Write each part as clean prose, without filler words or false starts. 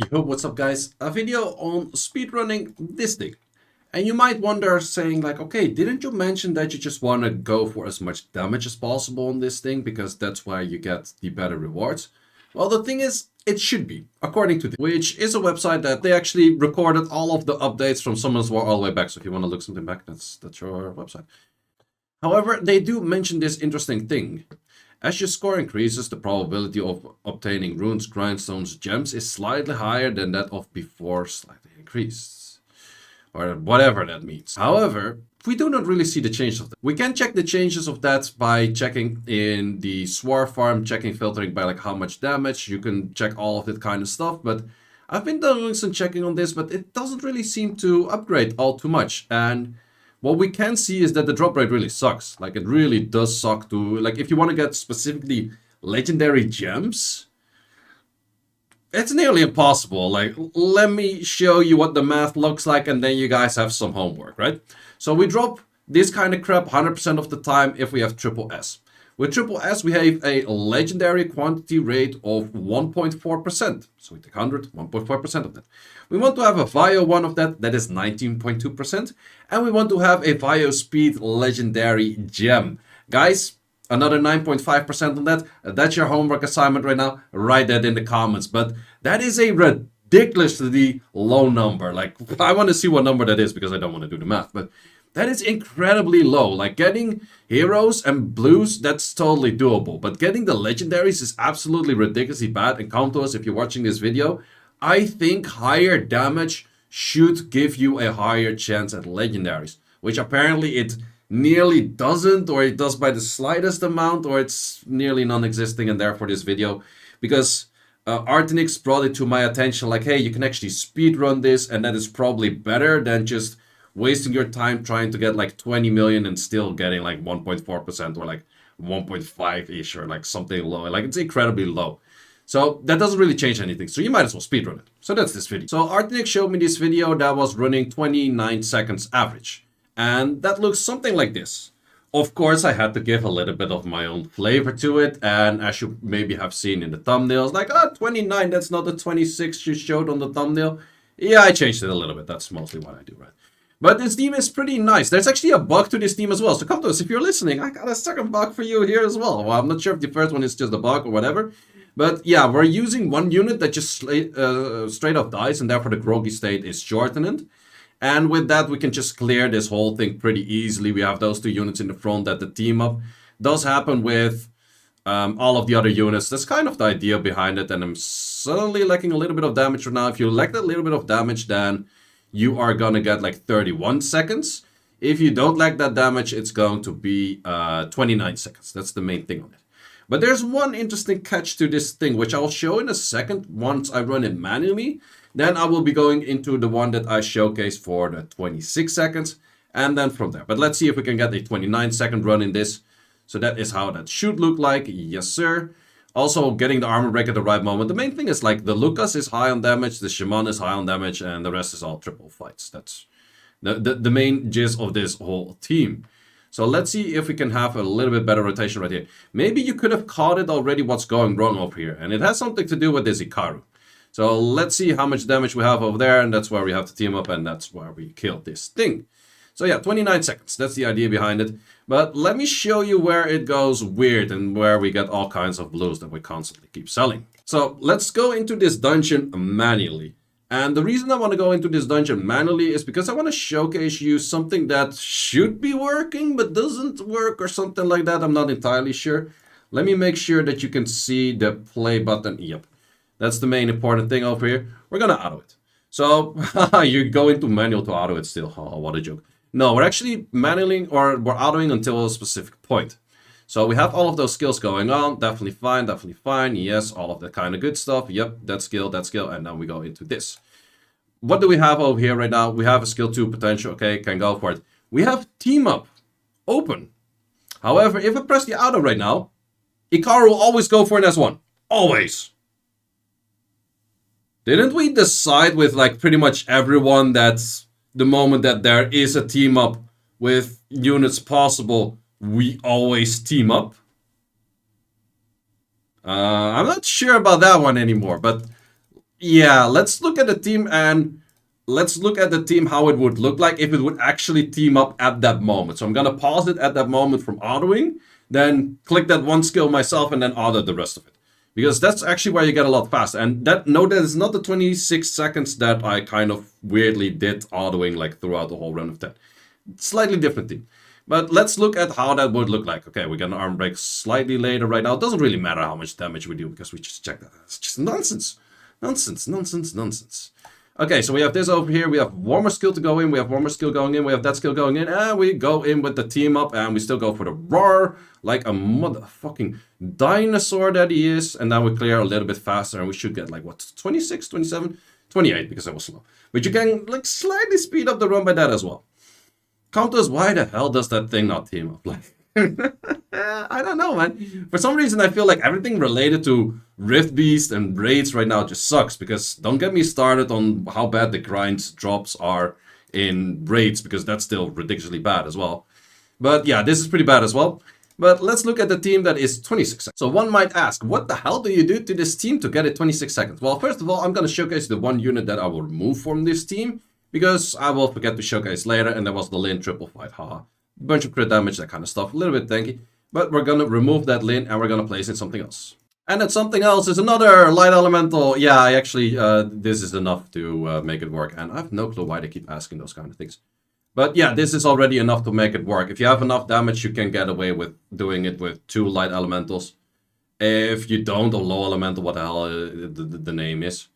Yo, what's up guys? A video on speedrunning this thing. And you might wonder saying like, okay, didn't you mention that you just want to go for as much damage as possible on this thing because that's where you get the better rewards? Well, the thing is, it should be, according to this, which is a website that they actually recorded all of the updates from Summoners War all the way back. So if you want to look something back, that's your website. However, they do mention this interesting thing. As your score increases, the probability of obtaining runes, grindstones, gems is slightly higher than that of before slightly increased. Or whatever that means. However, we do not really see the change of that. We can check the changes of that by checking in the Swar farm, checking filtering by like how much damage. You can check all of that kind of stuff, but I've been doing some checking on this, but it doesn't really seem to upgrade all too much. And what we can see is that the drop rate really sucks. Like, it really does suck to... Like, if you want to get specifically legendary gems, it's nearly impossible. Like, let me show you what the math looks like, and then you guys have some homework, right? So we drop this kind of crap 100% of the time if we have triple S. With triple S, we have a legendary quantity rate of 1.4%. So we take 100, 1.4% of that. We want to have a Vio 1 of that is 19.2%. And we want to have a Vio Speed legendary gem. Guys, another 9.5% on that. That's your homework assignment right now. Write that in the comments. But that is a ridiculously low number. Like, I want to see what number that is because I don't want to do the math. But that is incredibly low. Like, getting heroes and blues, that's totally doable. But getting the legendaries is absolutely ridiculously bad. And come to us if you're watching this video. I think higher damage should give you a higher chance at legendaries. Which apparently it nearly doesn't, or it does by the slightest amount, or it's nearly non-existing. And therefore this video, because Artenix brought it to my attention, like, hey, you can actually speedrun this, and that is probably better than just wasting your time trying to get like 20 million and still getting like 1.4% or like 1.5-ish or like something low. Like, it's incredibly low. So that doesn't really change anything. So you might as well speedrun it. So that's this video. So Artenix showed me this video that was running 29 seconds average. And that looks something like this. Of course, I had to give a little bit of my own flavor to it. And as you maybe have seen in the thumbnails, like, 29, that's not the 26 you showed on the thumbnail. Yeah, I changed it a little bit. That's mostly what I do, right? But this theme is pretty nice. There's actually a bug to this theme as well. So come to us if you're listening. I got a second bug for you here as well. Well, I'm not sure if the first one is just a bug or whatever. But yeah, we're using one unit that just straight up dies, and therefore the groggy state is shortened. And with that, we can just clear this whole thing pretty easily. We have those two units in the front that the team up does happen with all of the other units. That's kind of the idea behind it. And I'm suddenly lacking a little bit of damage right now. If you lack that little bit of damage, then you are going to get like 31 seconds. If you don't lack that damage, it's going to be 29 seconds. That's the main thing on it. But there's one interesting catch to this thing, which I'll show in a second once I run it manually. Then I will be going into the one that I showcased for the 26 seconds. And then from there. But let's see if we can get a 29-second run in this. So that is how that should look like. Yes, sir. Also, getting the armor break at the right moment. The main thing is, like, the Lucas is high on damage, the Shaman is high on damage, and the rest is all triple fights. That's the main gist of this whole team. So let's see if we can have a little bit better rotation right here. Maybe you could have caught it already what's going wrong over here. And it has something to do with this Ikaru. So let's see how much damage we have over there. And that's where we have to team up. And that's where we kill this thing. So yeah, 29 seconds. That's the idea behind it. But let me show you where it goes weird and where we get all kinds of blues that we constantly keep selling. So let's go into this dungeon manually. And the reason I want to go into this dungeon manually is because I want to showcase you something that should be working but doesn't work or something like that. I'm not entirely sure. Let me make sure that you can see the play button. Yep, that's the main important thing over here. We're going to auto it. So you go into manual to auto it still. Oh, what a joke. No, we're actually manually, or we're autoing until a specific point. So we have all of those skills going on. Definitely fine, definitely fine. Yes, all of that kind of good stuff. Yep, that skill. And then we go into this. What do we have over here right now? We have a skill 2 potential. Okay, can go for it. We have team up open. However, if I press the auto right now, Ikaru will always go for an S1. Always. Didn't we decide with like pretty much everyone that the moment that there is a team up with units possible, we always team up? I'm not sure about that one anymore, but Yeah, let's look at the team and let's look at the team how it would look like if it would actually team up at that moment. So I'm gonna pause it at that moment from autoing, then click that one skill myself and then auto the rest of it. Because that's actually where you get a lot faster. And that note that is not the 26 seconds that I kind of weirdly did autoing like throughout the whole run of 10. Slightly different team. But let's look at how that would look like. Okay, we got an arm break slightly later right now. It doesn't really matter how much damage we do because we just checked that. It's just nonsense. Nonsense, nonsense, nonsense. Okay, so we have this over here. We have warmer skill to go in. We have warmer skill going in. We have that skill going in. And we go in with the team up. And we still go for the roar. Like a motherfucking dinosaur that he is. And then we clear a little bit faster. And we should get like, what, 26, 27, 28 because I was slow. But you can like slightly speed up the run by that as well. Counters, why the hell does that thing not team up? Like, I don't know, man. For some reason, I feel like everything related to Rift Beast and raids right now just sucks. Because don't get me started on how bad the grind drops are in raids, because that's still ridiculously bad as well. But yeah, this is pretty bad as well. But let's look at the team that is 26 seconds. So one might ask, what the hell do you do to this team to get it 26 seconds? Well, first of all, I'm going to showcase the one unit that I will remove from this team, because I will forget to showcase later, and that was the Lin triple fight, haha. Bunch of crit damage, that kind of stuff, a little bit tanky. But we're gonna remove that Lin, and we're gonna place in something else. And that something else is another light elemental. Yeah, I actually, this is enough to make it work. And I have no clue why they keep asking those kind of things. But yeah, this is already enough to make it work. If you have enough damage, you can get away with doing it with 2 light elementals. If you don't, a low elemental, what the hell the name is.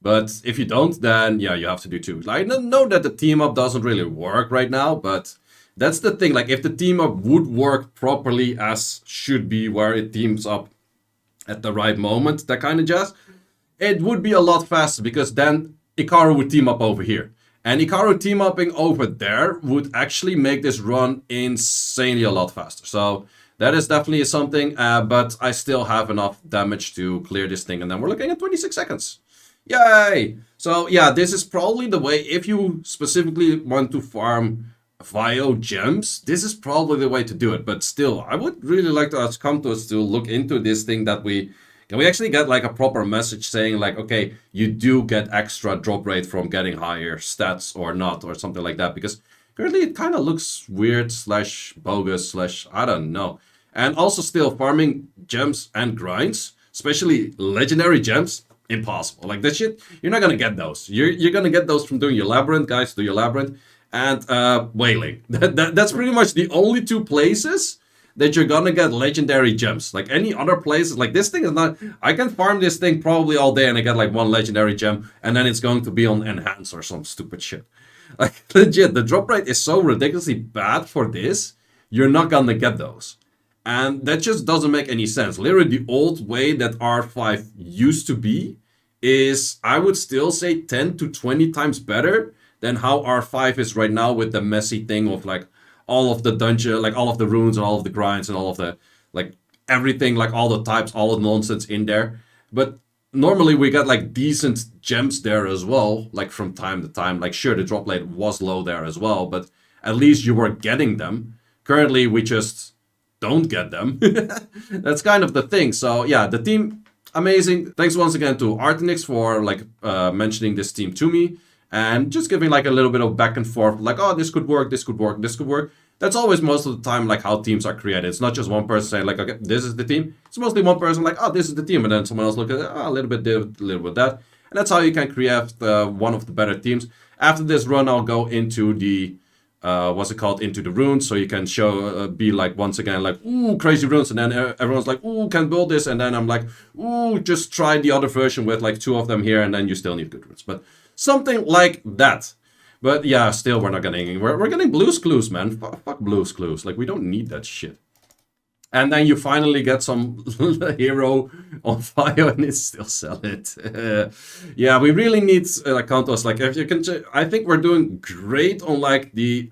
But if you don't, then yeah, you have to do 2. I know that the team up doesn't really work right now, but that's the thing. Like, if the team up would work properly as should be, where it teams up at the right moment, that kind of jazz, it would be a lot faster, because then Ikaru would team up over here. And Ikaru team upping over there would actually make this run insanely a lot faster. So that is definitely something, but I still have enough damage to clear this thing. And then we're looking at 26 seconds. Yay! So yeah, this is probably the way, if you specifically want to farm Vio gems, this is probably the way to do it. But still, I would really like to ask Comtos to look into this thing, that can we actually get like a proper message saying like, okay, you do get extra drop rate from getting higher stats or not, or something like that. Because currently it kind of looks weird / bogus / I don't know. And also still farming gems and grinds, especially legendary gems, impossible. Like that shit, you're not gonna get those. You're gonna get those from doing your labyrinth, guys. Do your labyrinth and whaling. That's pretty much the only 2 places that you're gonna get legendary gems. Like any other places, like this thing is not. I can farm this thing probably all day and I get like 1 legendary gem, and then it's going to be on enhance or some stupid shit. Like legit, the drop rate is so ridiculously bad for this. You're not gonna get those. And that just doesn't make any sense. Literally, the old way that R5 used to be is, I would still say, 10 to 20 times better than how R5 is right now, with the messy thing of like all of the dungeon, like all of the runes and all of the grinds and all of the, like everything, like all the types, all the nonsense in there. But normally we got like decent gems there as well, like from time to time. Like sure, the drop rate was low there as well, but at least you were getting them. Currently, we just don't get them. That's kind of the thing. So yeah, the team, amazing. Thanks once again to Artenix for like mentioning this team to me, and just giving like a little bit of back and forth, like, oh, this could work, this could work, this could work. That's always most of the time like how teams are created. It's not just one person saying like, okay, this is the team. It's mostly one person like, oh, this is the team, and then someone else look at it, oh, a little bit this, a little bit that. And that's how you can create one of the better teams. After this run, I'll go into the into the runes, so you can show be like once again like, ooh, crazy runes, and then everyone's like, ooh, can build this, and then I'm like, ooh, just try the other version with like 2 of them here, and then you still need good runes, but something like that. But yeah, still we're not getting anywhere. We're getting Blue's Clues, man. Fuck Blue's Clues, like we don't need that shit. And then you finally get some hero on fire and it still sell it. Yeah, we really need like Kantos. Like if you can, I think we're doing great on like the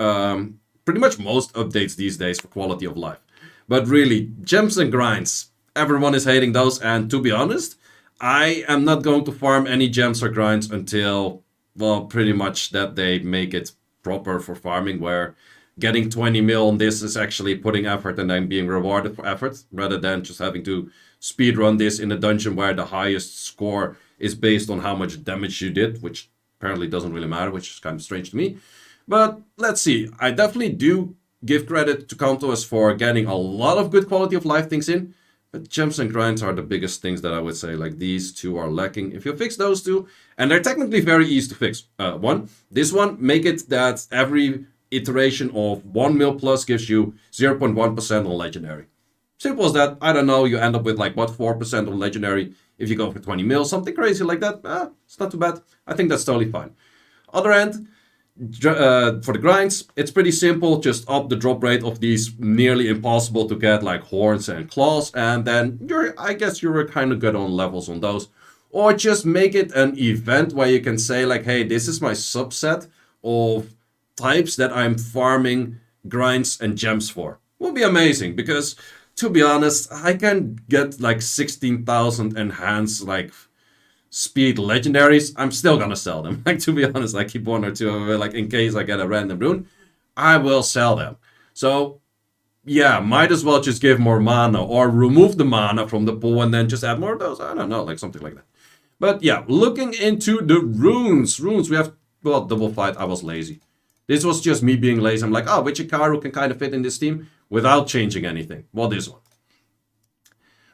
pretty much most updates these days for quality of life. But really, gems and grinds, everyone is hating those. And to be honest, I am not going to farm any gems or grinds until, well, pretty much that they make it proper for farming, where getting 20 mil on this is actually putting effort and then being rewarded for effort, rather than just having to speedrun this in a dungeon where the highest score is based on how much damage you did, which apparently doesn't really matter, which is kind of strange to me. But let's see. I definitely do give credit to Kanto's for getting a lot of good quality of life things in. But gems and grinds are the biggest things that I would say, like these two are lacking. If you fix those two, and they're technically very easy to fix. This one, make it that every iteration of 1 mil plus gives you 0.1% on legendary. Simple as that. I don't know, you end up with like, what, 4% on legendary if you go for 20 mil, something crazy like that. It's not too bad. I think that's totally fine. Other end, for the grinds, it's pretty simple. Just up the drop rate of these nearly impossible to get like horns and claws, and then I guess you're kind of good on levels on those. Or just make it an event where you can say like, hey, this is my subset of types that I'm farming grinds and gems for. Will be amazing, because to be honest, I can get like 16,000 enhanced like speed legendaries. I'm still gonna sell them. Like, to be honest, I keep one or two of it, like in case I get a random rune, I will sell them. So yeah, might as well just give more mana or remove the mana from the pool and then just add more of those. I don't know, like something like that. But yeah, looking into the runes. We have, well, double fight. I was lazy. This was just me being lazy. I'm like, oh, which Ikaru can kind of fit in this team without changing anything? Well, this one.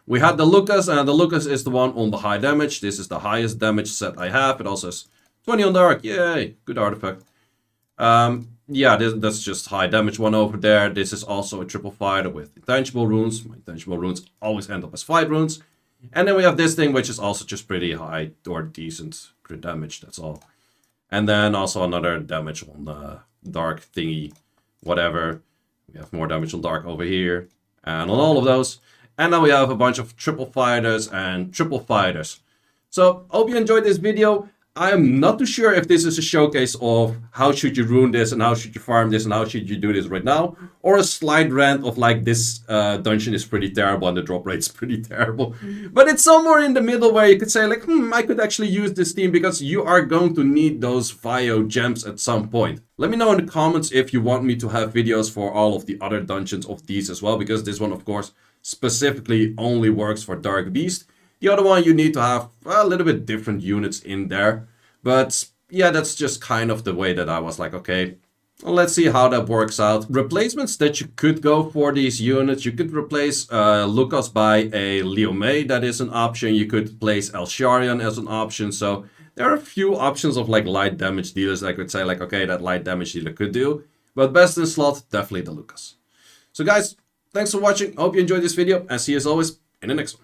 We had the Lucas, and the Lucas is the one on the high damage. This is the highest damage set I have. It also has 20 on dark. Yay, good artifact. Yeah, that's just high damage one over there. This is also a triple fighter with intangible runes. My intangible runes always end up as fight runes. And then we have this thing, which is also just pretty high or decent crit damage. That's all. And then also another damage on the dark thingy, whatever. We have more damage on dark over here. And on all of those. And then we have a bunch of triple fighters and triple fighters. So, hope you enjoyed this video. I am not too sure if this is a showcase of how should you rune this and how should you farm this and how should you do this right now. Or a slight rant of like, this dungeon is pretty terrible and the drop rate is pretty terrible. But it's somewhere in the middle where you could say like, I could actually use this team because you are going to need those Vio gems at some point. Let me know in the comments if you want me to have videos for all of the other dungeons of these as well. Because this one, of course, specifically only works for Dark Beast. The other one, you need to have a little bit different units in there. But yeah, that's just kind of the way that I was like, okay, well, let's see how that works out. Replacements that you could go for these units. You could replace Lucas by a Leo May. That is an option. You could place Elsharion as an option. So there are a few options of like light damage dealers that I could say like, okay, that light damage dealer could do. But best in slot, definitely the Lucas. So guys, thanks for watching. Hope you enjoyed this video and see you as always in the next one.